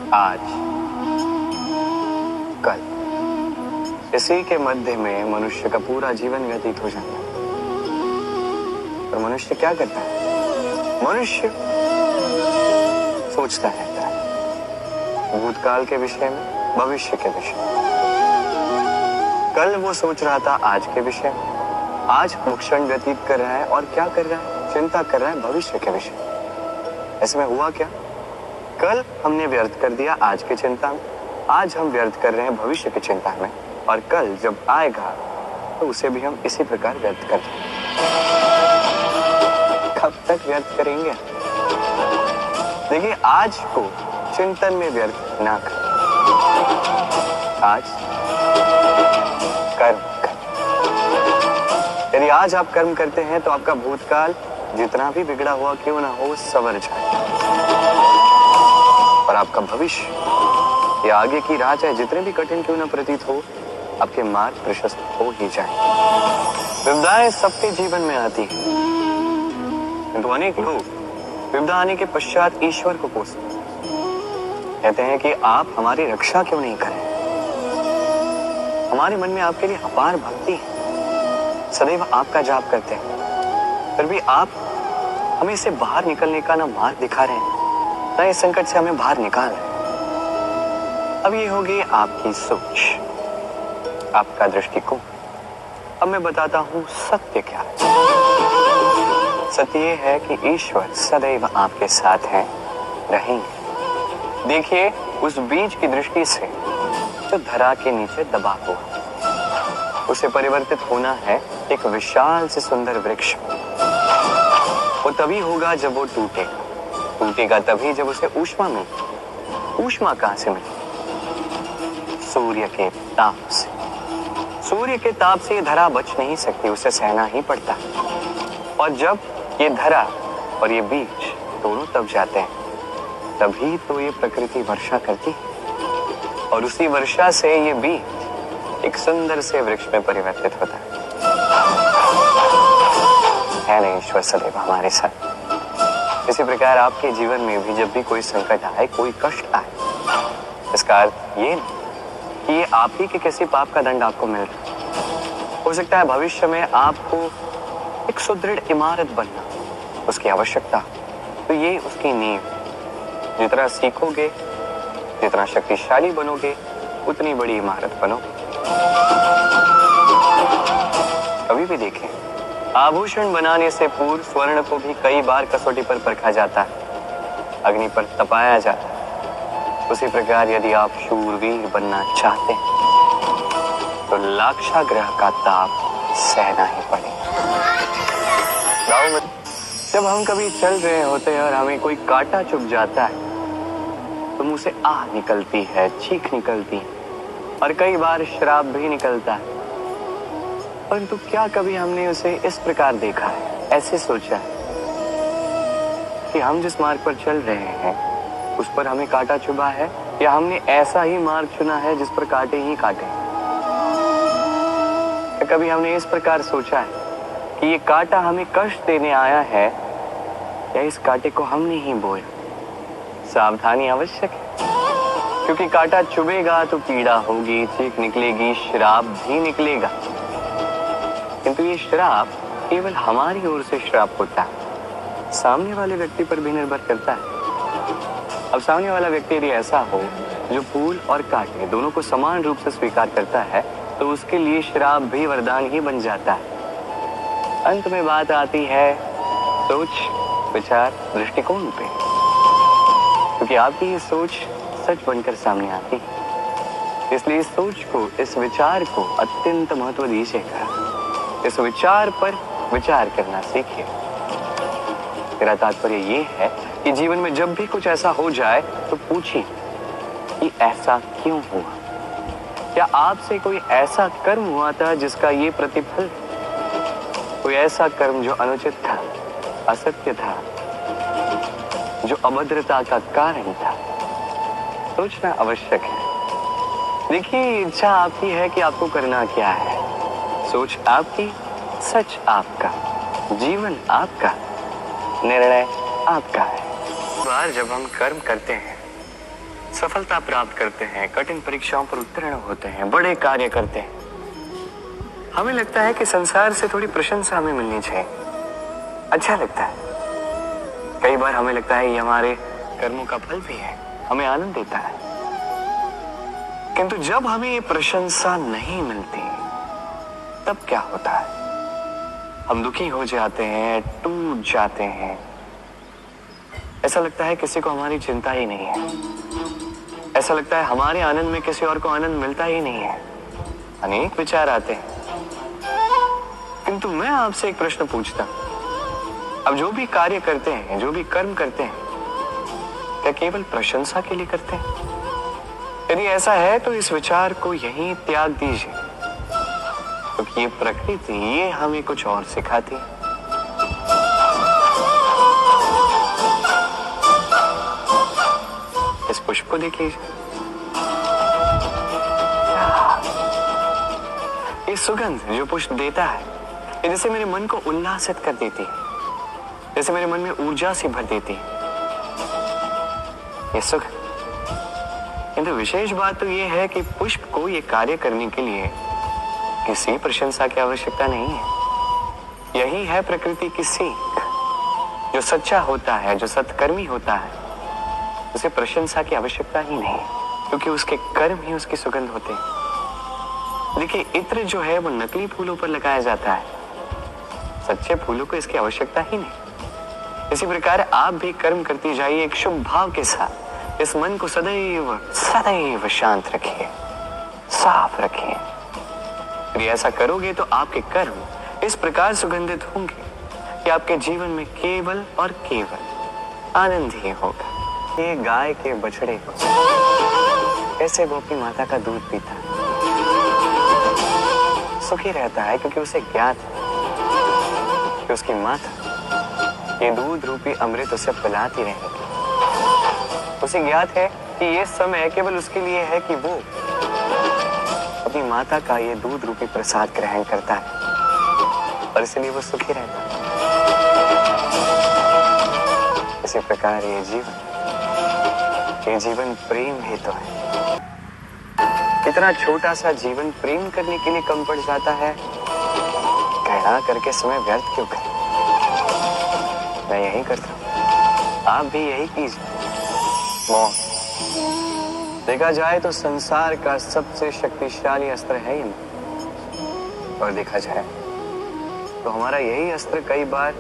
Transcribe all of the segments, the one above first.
आज, कल, इसी के मध्य में मनुष्य का पूरा जीवन व्यतीत हो जाता है। और मनुष्य क्या करता है? मनुष्य सोचता रहता है भूतकाल के विषय में, भविष्य के विषय में। कल वो सोच रहा था आज के विषय में, आज वो क्षण व्यतीत कर रहा है और क्या कर रहा है? चिंता कर रहा है भविष्य के विषय में। इसमें हुआ क्या? कल हमने व्यर्थ कर दिया आज की चिंता में, आज हम व्यर्थ कर रहे हैं भविष्य की चिंता में, और कल जब आएगा तो उसे भी हम इसी प्रकार व्यर्थ कर देंगे। कब तक व्यर्थ करेंगे? देखिए, आज को चिंतन में व्यर्थ ना करें। आज कर्म करें। यदि आज आप कर्म करते हैं तो आपका भूतकाल जितना भी बिगड़ा हुआ क्यों ना हो संवर जाए, और आपका भविष्य या आगे की राह चाहे जितने भी कठिन क्यों ना प्रतीत हो, आपके मार्ग प्रशस्त हो ही जाए। विपदाएं सबके जीवन में आती हैं, किंतु अनेक लोग विपदा आने के पश्चात ईश्वर को कोसते हैं। कहते हैं कि आप हमारी रक्षा क्यों नहीं करें? हमारे मन में आपके लिए अपार भक्ति है, सदैव आपका जाप करते हैं, फिर भी आप हमें इससे बाहर निकलने का ना मार्ग दिखा रहे हैं, ना इस संकट से हमें बाहर निकाल रहे हैं। अब ये होगी आपकी सोच, आपका दृष्टिकोण। अब मैं बताता हूं सत्य क्या है। सत्य ये है कि ईश्वर सदैव आपके साथ हैं, रहेंगे। देखिए, उस बीज की दृष्टि से जो धरा के नीचे दबा हुआ, उसे परिवर्तित होना है एक विशाल से सुंदर वृक्ष। वो तभी होगा जब वो टूटेगा। टूटेगा तभी जब उसे ऊष्मा मिले। ऊष्मा कहां से मिले? सूर्य के ताप से। सूर्य के ताप से ये धरा बच नहीं सकती, उसे सहना ही पड़ता। और जब ये धरा और ये बीज दोनों तब जाते हैं, तभी तो ये प्रकृति वर्षा करती है, और उसी वर्षा से ये बीज एक सुंदर से वृक्ष में परिवर्तित होता है ना? ईश्वर सदैव हमारे साथ। इसी प्रकार आपके जीवन में भी जब भी कोई संकट आए, कोई कष्ट आए, इसका अर्थ ये नहीं कि ये आप ही के किसी पाप का दंड आपको मिल रहा है। हो सकता है भविष्य में आपको एक सुदृढ़ इमारत बनना, उसकी आवश्यकता, तो ये उसकी नींव। जितना सीखोगे, जितना शक्तिशाली बनोगे, उतनी बड़ी इमारत बनोगे। कभी भी देखें, आभूषण बनाने से पूर्व स्वर्ण को भी कई बार कसौटी पर परखा जाता है, अग्नि पर तपाया जाता है। उसी प्रकार यदि आप शूरवीर बनना चाहते हैं तो लाक्षागृह का ताप सहना ही पड़ेगा। गाँव में जब हम कभी चल रहे होते हैं और हमें कोई कांटा चुभ जाता है तो मुंह से आह निकलती है, चीख निकलती है, और कई बार श्राप भी निकलता है। परंतु क्या कभी हमने उसे इस प्रकार देखा है, ऐसे सोचा है कि हम जिस मार्ग पर चल रहे हैं उस पर हमें कांटा चुभा है, या हमने ऐसा ही मार्ग चुना है जिस पर कांटे ही काटे? कभी हमने इस प्रकार सोचा है कि ये कांटा हमें कष्ट देने आया है, या इस कांटे को हमने ही बोया? सावधानी आवश्यक है, क्योंकि कांटा चुभेगा तो पीड़ा होगी, चीख निकलेगी, श्राप भी निकलेगा। किंतु ये श्राप केवल हमारी ओर से श्राप होता है, सामने वाले व्यक्ति पर भी निर्भर करता है। अब सामने वाला व्यक्ति यदि ऐसा हो जो फूल और कांटे दोनों को समान रूप से स्वीकार करता है, तो उसके लिए श्राप भी वरदान ही बन जाता है। अंत में बात आती है सोच, विचार, दृष्टिकोण पे, क्योंकि आपकी ये सोच सच बनकर सामने आती है। इसलिए इस सोच को, इस विचार को अत्यंत महत्व दीजिएगा। इस विचार पर विचार करना सीखिए। मेरा तात्पर्य ये है कि जीवन में जब भी कुछ ऐसा हो जाए तो पूछिए कि ऐसा क्यों हुआ? क्या आपसे कोई ऐसा कर्म हुआ था जिसका ये प्रतिफल? कोई ऐसा कर्म जो अनुचित था, असत्य था, जो अभद्रता का कारण था? सोचना आवश्यक है। देखिए, इच्छा आपकी है कि आपको करना क्या है, सोच आपकी, सच आपका, जीवन आपका, निर्णय आपका है। बार जब हम कर्म करते हैं सफलता प्राप्त करते हैं, कठिन परीक्षाओं पर उत्तीर्ण होते हैं, बड़े कार्य करते हैं, हमें लगता है कि संसार से थोड़ी प्रशंसा हमें मिलनी चाहिए, अच्छा लगता है। कई बार हमें लगता है ये हमारे कर्मों का फल भी है, हमें आनंद देता है। किंतु जब हमें ये प्रशंसा नहीं मिलती तब क्या होता है? हम दुखी हो जाते हैं, टूट जाते हैं। ऐसा लगता है किसी को हमारी चिंता ही नहीं है, ऐसा लगता है हमारे आनंद में किसी और को आनंद मिलता ही नहीं है। अनेक विचार आते हैं। किंतु मैं आपसे एक प्रश्न पूछता हूं, अब जो भी कार्य करते हैं, जो भी कर्म करते हैं, क्या केवल प्रशंसा के लिए करते हैं? यदि ऐसा है तो इस विचार को यहीं त्याग दीजिए, क्योंकि ये प्रकृति ये हमें कुछ और सिखाती है। इस पुष्प को देख लीजिए, ये सुगंध जो पुष्प देता है, ये जैसे मेरे मन को उल्लासित कर देती है, जैसे मेरे मन में ऊर्जा से भर देती है ये सुगंध। किंतु विशेष बात तो ये है कि पुष्प को ये कार्य करने के लिए किसी प्रशंसा की आवश्यकता नहीं है। यही है प्रकृति की सीख। जो सच्चा होता है, जो सत्कर्मी होता है, उसे प्रशंसा की आवश्यकता ही नहीं है, क्योंकि उसके कर्म ही उसकी सुगंध होते हैं। देखिए, इत्र जो है वो नकली फूलों पर लगाया जाता है, सच्चे फूलों को इसकी आवश्यकता ही नहीं। इसी प्रकार आप भी कर्म करती जाइए एक शुभ भाव के साथ। इस मन को सदैव सदैव शांत रखिए, साफ रखिए। यदि ऐसा करोगे तो आपके कर्म इस प्रकार सुगंधित होंगे कि आपके जीवन में केवल और केवल आनंद ही होगा। ये गाय के बछड़े को कैसे वो अपनी माता का दूध पीता है, सुखी रहता है, क्योंकि उसे ज्ञात है कि उसकी माता ये दूध रूपी अमृत उसे पिलाती रहेगी। उसे ज्ञात है कि ये समय केवल उसके लिए है कि वो अपनी माता का ये दूध रूपी प्रसाद ग्रहण करता है, और इसलिए वो सुखी रहता है। इसी प्रकार ये जीवन प्रेम ही तो है। इतना छोटा सा जीवन प्रेम करने के लिए कम पड़ जाता है, कहना करके समय व्यर्थ क्यों करें? मैं यही करता हूं, आप भी यही कीजिए। मौन, देखा जाए तो संसार का सबसे शक्तिशाली अस्त्र है ये मौन। और देखा जाए तो हमारा यही अस्त्र कई बार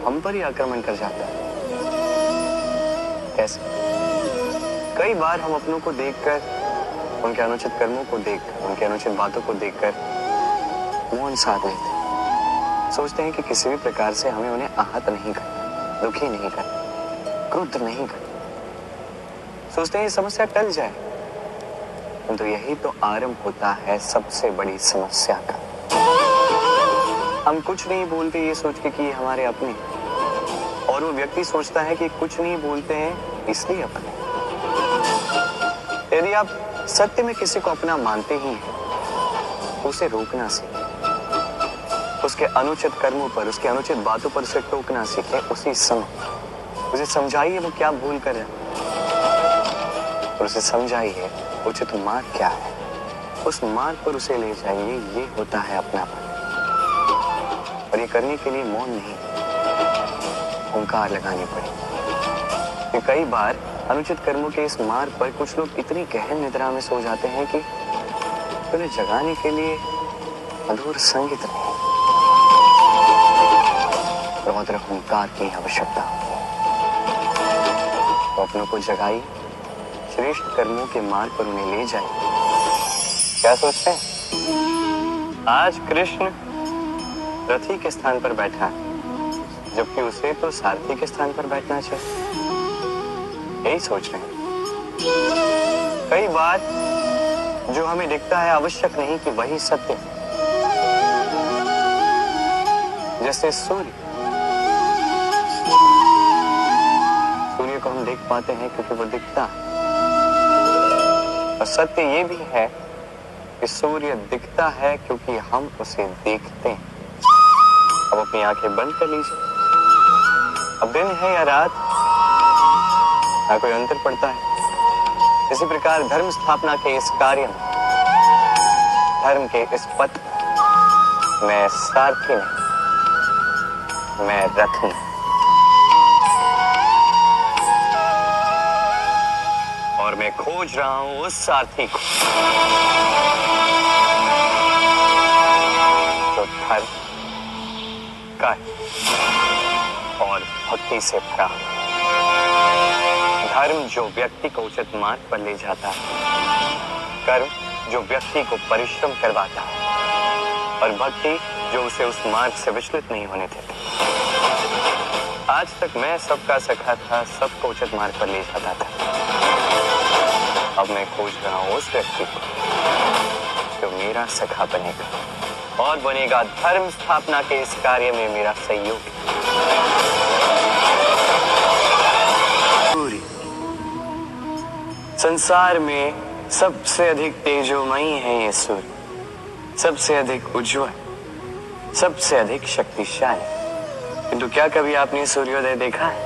हम पर ही आक्रमण कर जाता है। कैसे? कई बार हम अपनों को देखकर, उनके अनुचित कर्मों को देखकर, उनके अनुचित बातों को देखकर मौन साध लेते हैं। सोचते हैं कि किसी भी प्रकार से हमें उन्हें आहत नहीं करना, दुखी नहीं करना, क्रुद्ध नहीं करना। सोचते हैं ये समस्या टल जाए, तो यही तो आरंभ होता है सबसे बड़ी समस्या का। हम कुछ नहीं बोलते ये सोच के कि ये हमारे अपने, और वो व्यक्ति सोचता है कि कुछ नहीं बोलते हैं इसलिए अपने। यदि आप सत्य में किसी को अपना मानते ही हैं, उसे रोकना सीखें, उसके अनुचित कर्मों पर, उसके अनुचित बातों पर उसे टोकना सीखें। उसी समय उसे समझाइए वो क्या भूल कर रहा है, और उसे समझाइए उचित मार्ग क्या है, उस मार्ग पर उसे ले जाइए। ये होता है अपनापन। और ये करने के लिए मौन नहीं, ओंकार लगानी पड़ेगी। कई बार अनुचित कर्मों के इस मार्ग पर कुछ लोग इतनी गहन निद्रा में सो जाते हैं कि उन्हें जगाने के लिए मधुर संगीत नहीं, रौद्र ओंकार की आवश्यकता होती है। तो अपनों को जगाइए, श्रेष्ठ कर्मों के मार्ग पर उन्हें ले जाए। क्या सोचते हैं? आज कृष्ण रथी के स्थान पर बैठा है, जबकि उसे तो सारथी के स्थान पर बैठना चाहिए। यही सोच रहे हैं। कई बार जो हमें दिखता है आवश्यक नहीं कि वही सत्य। जैसे सूर्य को हम देख पाते हैं क्योंकि वो दिखता है, और सत्य ये भी है कि सूर्य दिखता है क्योंकि हम उसे देखते हैं। अब अपनी आंखें बंद कर लीजिए। अब दिन है या रात, ना कोई अंतर पड़ता है। इसी प्रकार धर्म स्थापना के इस कार्य में, धर्म के इस पथ में मैं सारथी नहीं, मैं रथ हूं। और मैं खोज रहा हूं उस सारथी को जो धर्म, कर्म और भक्ति से भरा हो। धर्म जो व्यक्ति को उचित मार्ग पर ले जाता है, कर्म जो व्यक्ति को परिश्रम करवाता है और भक्ति जो उसे उस मार्ग से विचलित नहीं होने देती। आज तक मैं सबका सखा था, सबको उचित मार्ग पर ले जाता था। अब मैं खोज रहा हूं उस व्यक्ति को जो मेरा सखा बनेगा और बनेगा धर्म स्थापना के इस कार्य में मेरा सहयोगी। संसार में सबसे अधिक तेजोमयी है ये सूर्य, सबसे अधिक उज्जवल, सबसे अधिक शक्तिशाली। किंतु क्या कभी आपने सूर्योदय देखा है?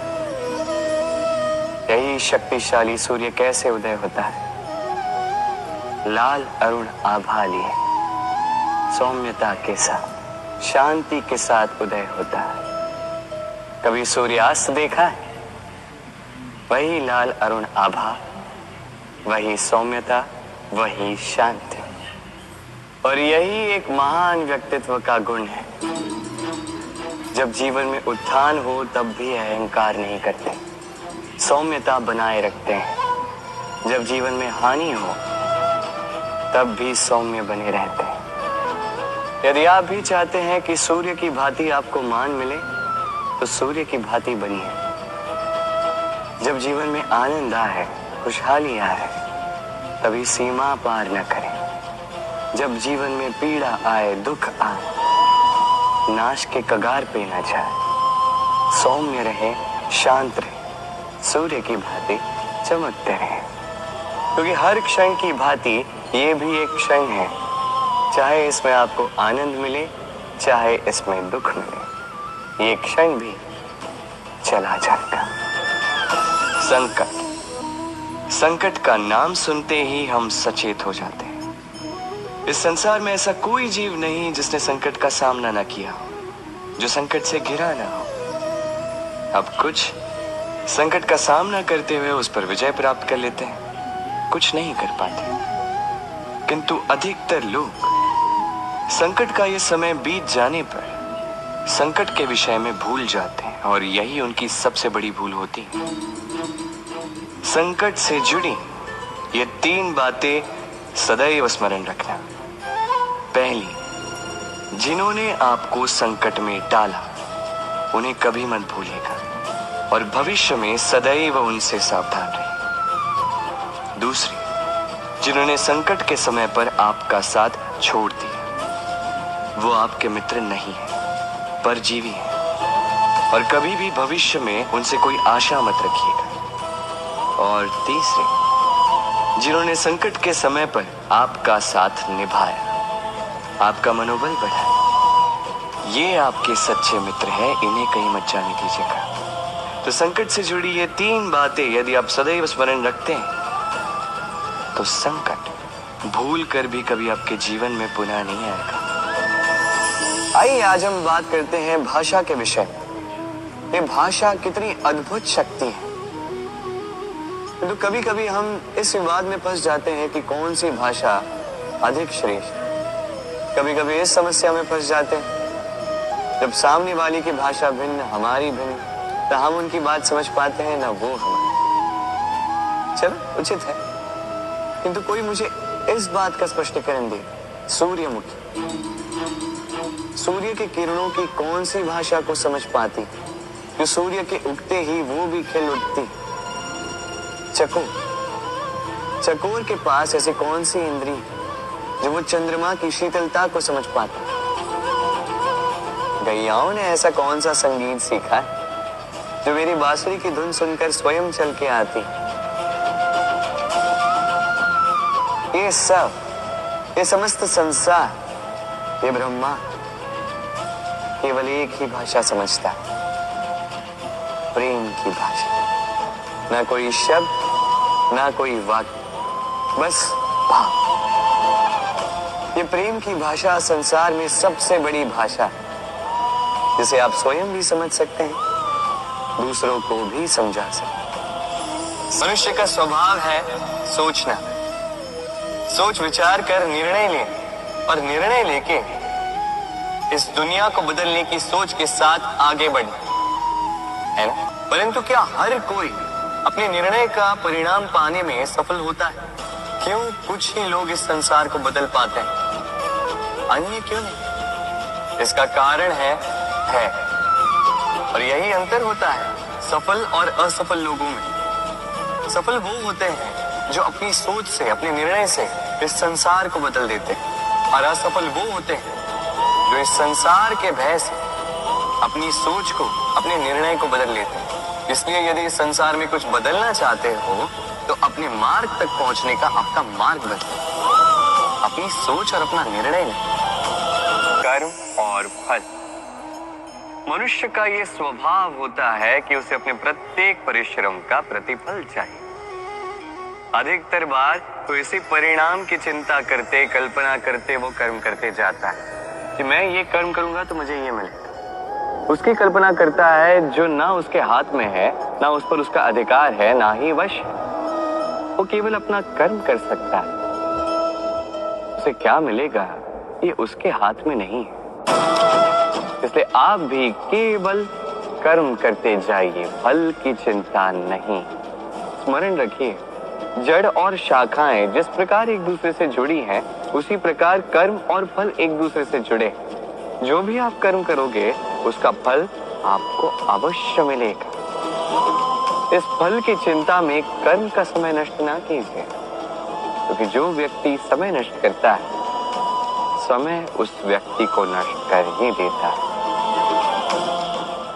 यही शक्तिशाली सूर्य कैसे उदय होता है? लाल अरुण आभा लिए, सौम्यता के साथ, शांति के साथ उदय होता है। कभी सूर्यास्त देखा है? वही लाल अरुण आभा, वही सौम्यता, वही शांति। और यही एक महान व्यक्तित्व का गुण है। जब जीवन में उत्थान हो तब भी अहंकार नहीं करते, सौम्यता बनाए रखते हैं। जब जीवन में हानि हो तब भी सौम्य बने रहते हैं। यदि आप भी चाहते हैं कि सूर्य की भांति आपको मान मिले तो सूर्य की भांति बनिए। जब जीवन में आनंद आए, खुशहाली आए, तभी सीमा पार न करें। जब जीवन में पीड़ा आए, दुख आए, नाश के कगार पे न जाए। सौम्य रहे, शांत रहे, सूर्य की भांति चमकते रहे। क्योंकि हर क्षण की भांति ये भी एक क्षण है, चाहे इसमें आपको आनंद मिले, चाहे इसमें दुख मिले, ये क्षण भी चला जाएगा। संकट, संकट का नाम सुनते ही हम सचेत हो जाते हैं। इस संसार में ऐसा कोई जीव नहीं जिसने संकट का सामना न किया हो, जो संकट से घिरा ना हो। अब कुछ संकट का सामना करते हुए उस पर विजय प्राप्त कर लेते हैं, कुछ नहीं कर पाते। किंतु अधिकतर लोग संकट का ये समय बीत जाने पर संकट के विषय में भूल जाते हैं और यही उनकी सबसे बड़ी भूल होती है। संकट से जुड़ी ये 3 बातें सदैव स्मरण रखना। पहली, जिन्होंने आपको संकट में डाला उन्हें कभी मत भूलिएगा और भविष्य में सदैव उनसे सावधान रहिए। दूसरी, जिन्होंने संकट के समय पर आपका साथ छोड़ दिया वो आपके मित्र नहीं है, परजीवी है और कभी भी भविष्य में उनसे कोई आशा मत रखिएगा। और तीसरे, जिन्होंने संकट के समय पर आपका साथ निभाया, आपका मनोबल बढ़ाया, ये आपके सच्चे मित्र हैं, इन्हें कहीं मत जाने दीजिएगा। तो संकट से जुड़ी ये 3 बातें यदि आप सदैव स्मरण रखते हैं तो संकट भूल कर भी कभी आपके जीवन में पुनः नहीं आएगा। आइए आज हम बात करते हैं भाषा के विषय में। ये भाषा कितनी अद्भुत शक्ति है। तो कभी कभी हम इस विवाद में फंस जाते हैं कि कौन सी भाषा अधिक श्रेष्ठ। कभी कभी इस समस्या में फंस जाते हैं जब सामने वाली की भाषा भिन्न, हमारी भिन्न, तो हम उनकी बात समझ पाते हैं ना वो हमारी। चलो उचित है, किंतु कोई मुझे इस बात का स्पष्टीकरण दे। सूर्यमुखी, सूर्य के किरणों की कौन सी भाषा को समझ पाती जो सूर्य के उगते ही वो भी खिल उठती? चकोर, चकोर के पास ऐसी कौन सी इंद्री जो वो चंद्रमा की शीतलता को समझ पाती? गैयाओं ने ऐसा कौन सा संगीत सीखा है जो मेरी बांसुरी की धुन सुनकर स्वयं चल के आती? ये सब, ये समस्त संसार, ये ब्रह्मा केवल एक ही भाषा समझता है, प्रेम की भाषा। ना कोई शब्द, ना कोई वाक्य, बस भाव। ये प्रेम की भाषा संसार में सबसे बड़ी भाषा है, जिसे आप स्वयं भी समझ सकते हैं, दूसरों को भी समझा सकते हैं। मनुष्य का स्वभाव है सोचना, सोच विचार कर निर्णय ले और निर्णय लेके इस दुनिया को बदलने की सोच के साथ आगे बढ़ना, है ना? परंतु क्या हर कोई अपने निर्णय का परिणाम पाने में सफल होता है? क्यों कुछ ही लोग इस संसार को बदल पाते हैं, अन्य क्यों नहीं? इसका कारण है और यही अंतर होता है सफल और असफल लोगों में। सफल वो होते हैं जो अपनी सोच से, अपने निर्णय से इस संसार को बदल देते हैं, और असफल वो होते हैं जो इस संसार के भय से अपनी सोच को, अपने निर्णय को बदल लेते हैं। इसलिए यदि इस संसार में कुछ बदलना चाहते हो तो अपने मार्ग तक पहुंचने का आपका मार्ग बदलो, अपनी सोच और अपना निर्णय लें। कर्म और फल। मनुष्य का ये स्वभाव होता है कि उसे अपने प्रत्येक परिश्रम का प्रतिफल चाहिए। अधिकतर बार तो इसी परिणाम की चिंता करते, कल्पना करते वो कर्म करते जाता है कि मैं ये कर्म करूंगा तो मुझे ये मिलेगा। उसकी कल्पना करता है जो ना उसके हाथ में है, ना उस पर उसका अधिकार है, ना ही वश है। वो केवल अपना कर्म कर सकता है, उसे क्या मिलेगा ये उसके हाथ में नहीं है। इसलिए आप भी केवल कर्म करते जाइए, फल की चिंता नहीं। स्मरण रखिए, जड़ और शाखाएं जिस प्रकार एक दूसरे से जुड़ी हैं, उसी प्रकार कर्म और फल एक दूसरे से जुड़े। जो भी आप कर्म करोगे उसका फल आपको अवश्य मिलेगा। इस फल की चिंता में कर्म का समय नष्ट ना कीजिए, क्योंकि जो व्यक्ति समय नष्ट करता है, समय उस व्यक्ति को नष्ट कर ही देता है।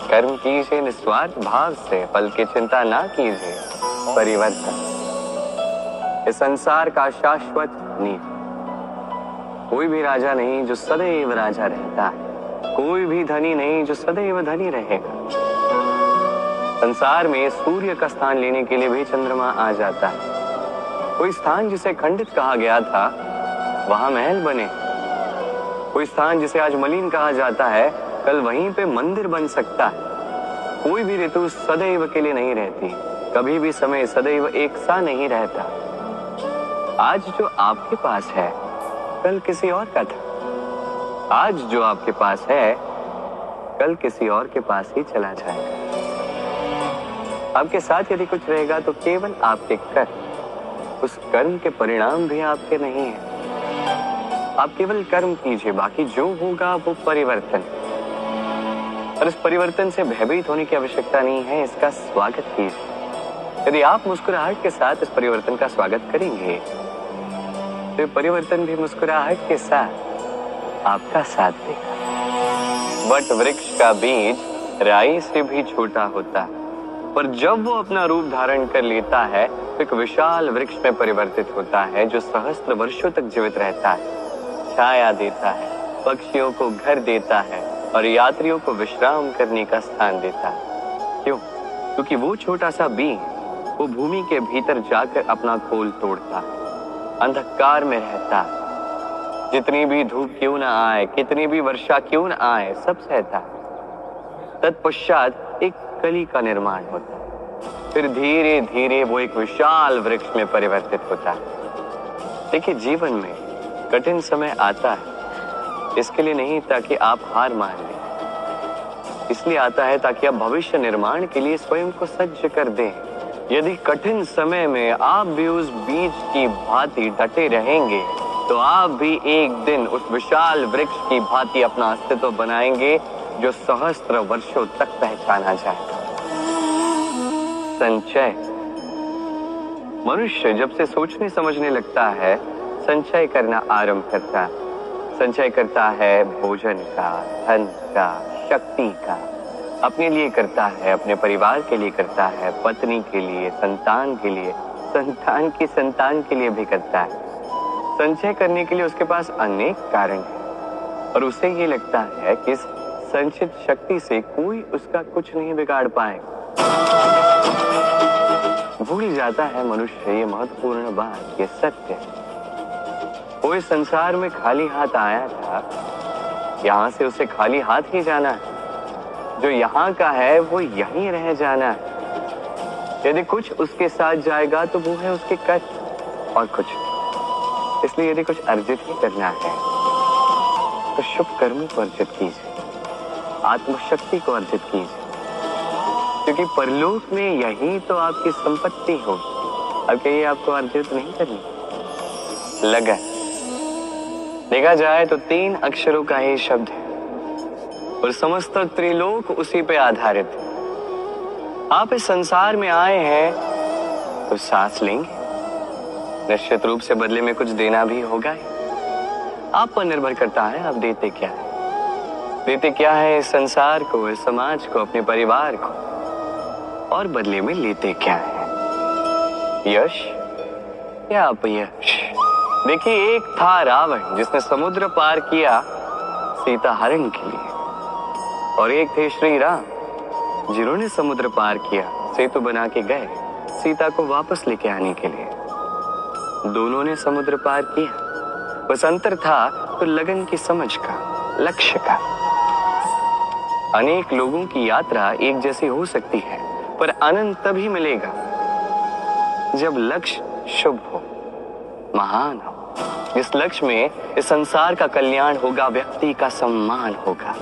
कर्म कीजिए निस्वार्थ भाव से, फल की चिंता ना कीजिए। परिवर्तन इस संसार का शाश्वत नियम। कोई भी राजा नहीं जो सदैव राजा रहता है, कोई भी धनी नहीं जो सदैव धनी रहेगा। संसार में सूर्य का स्थान लेने के लिए भी चंद्रमा आ जाता है। कोई स्थान जिसे खंडित कहा गया था वहां महल बने, कोई स्थान जिसे आज मलिन कहा जाता है कल वहीं पे मंदिर बन सकता है। कोई भी ऋतु सदैव के लिए नहीं रहती, कभी भी समय सदैव एक सा नहीं रहता। आज जो आपके पास है कल किसी और का था, आज जो आपके पास है कल किसी और के पास ही चला जाएगा। आपके साथ यदि कुछ रहेगा तो केवल आपके कर्म, उस कर्म के परिणाम भी आपके नहीं है। आप केवल कर्म कीजिए, बाकी जो होगा वो परिवर्तन। और इस परिवर्तन से भयभीत होने की आवश्यकता नहीं है, इसका स्वागत कीजिए। यदि आप मुस्कुराहट के साथ इस परिवर्तन का स्वागत करेंगे तो परिवर्तन भी मुस्कुराहट के साथ आपका साथ देगा। बट वृक्ष का बीज राई से भी छोटा होता है, पर जब वो अपना रूप धारण कर लेता है तो एक विशाल वृक्ष में परिवर्तित होता है, जो सहस्त्र वर्षों तक जीवित रहता है, छाया देता है, पक्षियों को घर देता है और यात्रियों को विश्राम करने का स्थान देता है। क्यों? क्योंकि वो छोटा सा बीज वो भूमि के भीतर जाकर अपना खोल तोड़ता है, अंधकार में रहता है। जितनी भी धूप क्यों ना आए, कितनी भी वर्षा क्यों ना आए, सब सहता है। तत्पश्चात एक कली का निर्माण होता है, फिर धीरे धीरे वो एक विशाल वृक्ष में परिवर्तित होता है। देखिए, जीवन में कठिन समय आता है इसके लिए नहीं ताकि आप हार मान लें, इसलिए आता है ताकि आप भविष्य निर्माण के लिए स्वयं को सज्ज कर दें। यदि कठिन समय में आप भी उस बीज की भांति डटे रहेंगे तो आप भी एक दिन उस विशाल वृक्ष की भांति अपना अस्तित्व बनाएंगे, जो सहस्त्र वर्षों तक पहचाना जाएगा। संचय। मनुष्य जब से सोचने समझने लगता है, संचय करना आरंभ करता है। संचय करता है भोजन का, धन का, शक्ति का। अपने लिए करता है, अपने परिवार के लिए करता है, पत्नी के लिए, संतान के लिए, संतान की संतान के लिए भी करता है। संचय करने के लिए उसके पास अनेक कारण हैं और उसे ये लगता है कि इस संचित शक्ति से कोई उसका कुछ नहीं बिगाड़ पाएगा। भूल जाता है मनुष्य ये महत्वपूर्ण बात, ये सत्य। वो इस संसार में खाली हाथ आया था, यहाँ से उसे खाली हाथ ही जाना है। जो यहाँ का है वो यहीं रह जाना है। यदि कुछ उसके साथ जाएगा तो वो है उसके कष्ट और कुछ। इसलिए यदि कुछ अर्जित ही करना है तो शुभ कर्मों को अर्जित कीजिए, आत्मशक्ति को अर्जित कीजिए, क्योंकि परलोक में यही तो आपकी संपत्ति होगी। अब कहिए आपको अर्जित नहीं करनी। लगन देखा जाए तो 3 अक्षरों का ही शब्द है और समस्त त्रिलोक उसी पे आधारित है। आप इस संसार में आए हैं तो सांस लेंगे, निश्चित रूप से बदले में कुछ देना भी होगा ही। आप पर निर्भर करता है आप देते क्या है। देते क्या है इस संसार को, इस समाज को, अपने परिवार को, और बदले में लेते क्या है, यश या अपयश। देखिए, एक था रावण जिसने समुद्र पार किया सीता हरण के लिए, और एक थे श्री राम जिन्होंने समुद्र पार किया, सेतु बना के गए सीता को वापस लेके आने के लिए। दोनों ने समुद्र पार किया, बस अंतर था तो लगन की समझ का, लक्ष्य का। अनेक लोगों की यात्रा एक जैसी हो सकती है, पर आनंद तभी मिलेगा जब लक्ष्य शुभ हो, महान हो, जिस लक्ष्य में इस संसार का कल्याण होगा, व्यक्ति का सम्मान होगा।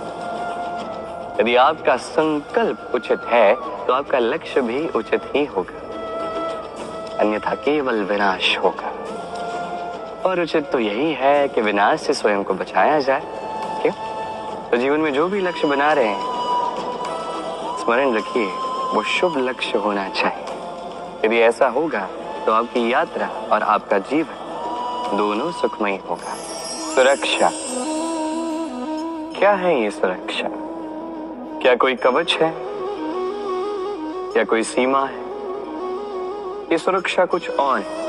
यदि आपका संकल्प उचित है तो आपका लक्ष्य भी उचित ही होगा, अन्यथा केवल विनाश होगा। और उचित तो यही है कि विनाश से स्वयं को बचाया जाए। क्यों? तो जीवन में जो भी लक्ष्य बना रहे हैं, स्मरण रखिए वो शुभ लक्ष्य होना चाहिए। यदि ऐसा होगा तो आपकी यात्रा और आपका जीवन दोनों सुखमय होगा। सुरक्षा क्या है? ये सुरक्षा क्या कोई कवच है या कोई सीमा है? ये सुरक्षा कुछ और है।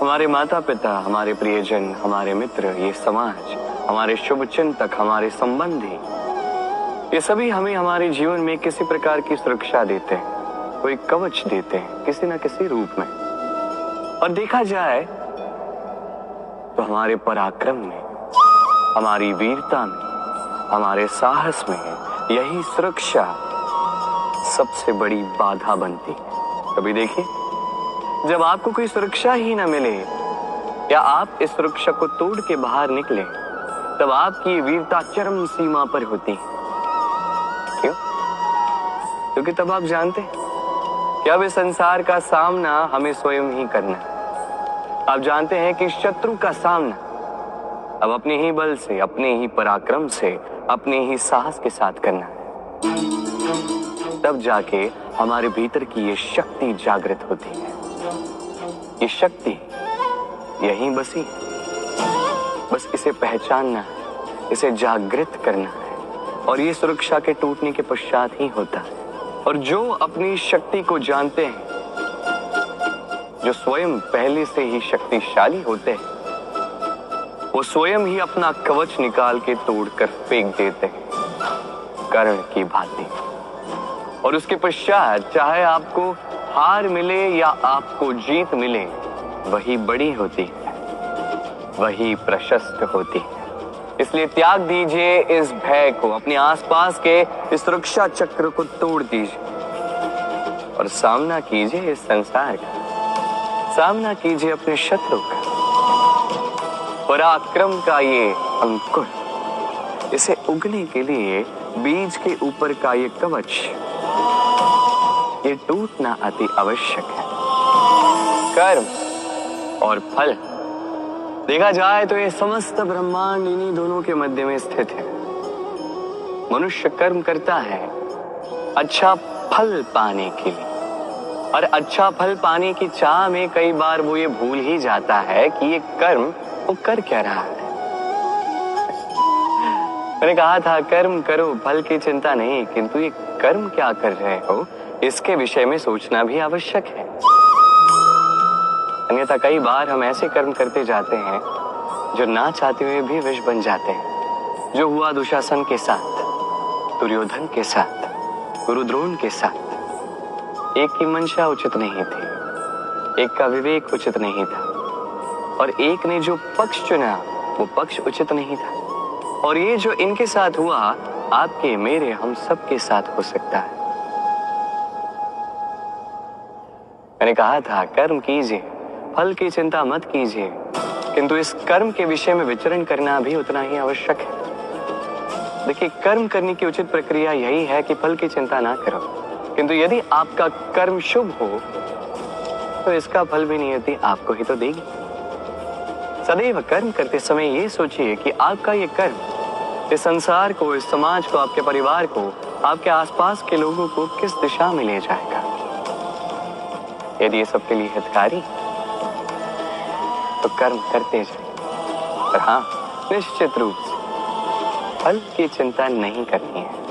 हमारे माता पिता, हमारे प्रियजन, हमारे मित्र, ये समाज, हमारे शुभ चिंतक, हमारे संबंधी, ये सभी हमें हमारे जीवन में किसी प्रकार की सुरक्षा देते हैं, कोई कवच देते हैं किसी न किसी रूप में। और देखा जाए तो हमारे पराक्रम में, हमारी वीरता में, हमारे साहस में यही सुरक्षा सबसे बड़ी बाधा बनती है। कभी देखिए, जब आपको कोई सुरक्षा ही ना मिले या आप इस सुरक्षा को तोड़ के बाहर निकले, तब आपकी वीरता चरम सीमा पर होती है। क्यों? क्योंकि तब आप जानते हैं कि अब इस संसार का सामना हमें स्वयं ही करना है। आप जानते हैं कि शत्रु का सामना अब अपने ही बल से, अपने ही पराक्रम से, अपने ही साहस के साथ करना है। तब जाके हमारे भीतर की ये शक्ति जागृत होती है। ये शक्ति यहीं बसी है, बस इसे पहचानना है, इसे जागृत करना है, और ये सुरक्षा के टूटने के पश्चात ही होता है। और जो अपनी शक्ति को जानते हैं, जो स्वयं पहले से ही शक्तिशाली होते हैं, वो स्वयं ही अपना कवच निकाल के तोड़कर फेंक देते हैं, कर्ण की भांति। और उसके पश्चात चाहे आपको हार मिले या आपको जीत मिले, वही बड़ी होती है, वही प्रशस्त होती है। इसलिए त्याग दीजिए इस भय को, अपने आसपास के इस सुरक्षा चक्र को तोड़ दीजिए और सामना कीजिए इस संसार का, सामना कीजिए अपने शत्रु का। पराक्रम का ये अंकुर, इसे उगने के लिए बीज के ऊपर का ये कवच, ये टूटना अति आवश्यक है। कर्म और फल देखा जाए तो ये समस्त ब्रह्मांड इन्हीं दोनों के मध्य में स्थित है। मनुष्य कर्म करता है अच्छा फल पाने के लिए, और अच्छा फल पाने की चाह में कई बार वो ये भूल ही जाता है कि ये कर्म वो कर क्या रहा है। मैंने कहा था कर्म करो, फल की चिंता नहीं, किंतु ये कर्म क्या कर रहे हो इसके विषय में सोचना भी आवश्यक है। अन्यथा कई बार हम ऐसे कर्म करते जाते हैं जो ना चाहते हुए भी विष बन जाते हैं। जो हुआ दुशासन के साथ, दुर्योधन के साथ, गुरुद्रोण के साथ। एक की मंशा उचित नहीं थी, एक का विवेक उचित नहीं था, और एक ने जो पक्ष चुना वो पक्ष उचित नहीं था। और ये जो इनके साथ हुआ, आपके, मेरे, हम सब के साथ हो सकता है। मैंने कहा था कर्म कीजिए, फल की चिंता मत कीजिए, किंतु इस कर्म के विषय में विचरण करना भी उतना ही आवश्यक है। देखिए, कर्म करने की उचित प्रक्रिया यही है कि फल की चिंता ना करो, किंतु यदि आपका कर्म शुभ हो तो इसका फल भी नियति आपको ही तो देगी। सदैव कर्म करते समय ये सोचिए कि आपका ये कर्म इस संसार को, इस समाज को, आपके परिवार को, आपके आसपास के लोगों को किस दिशा में ले जाएगा। यदि ये सबके लिए हितकारी तो कर्म करते जाइए, पर हाँ, निश्चित रूप से फल की चिंता नहीं करनी है।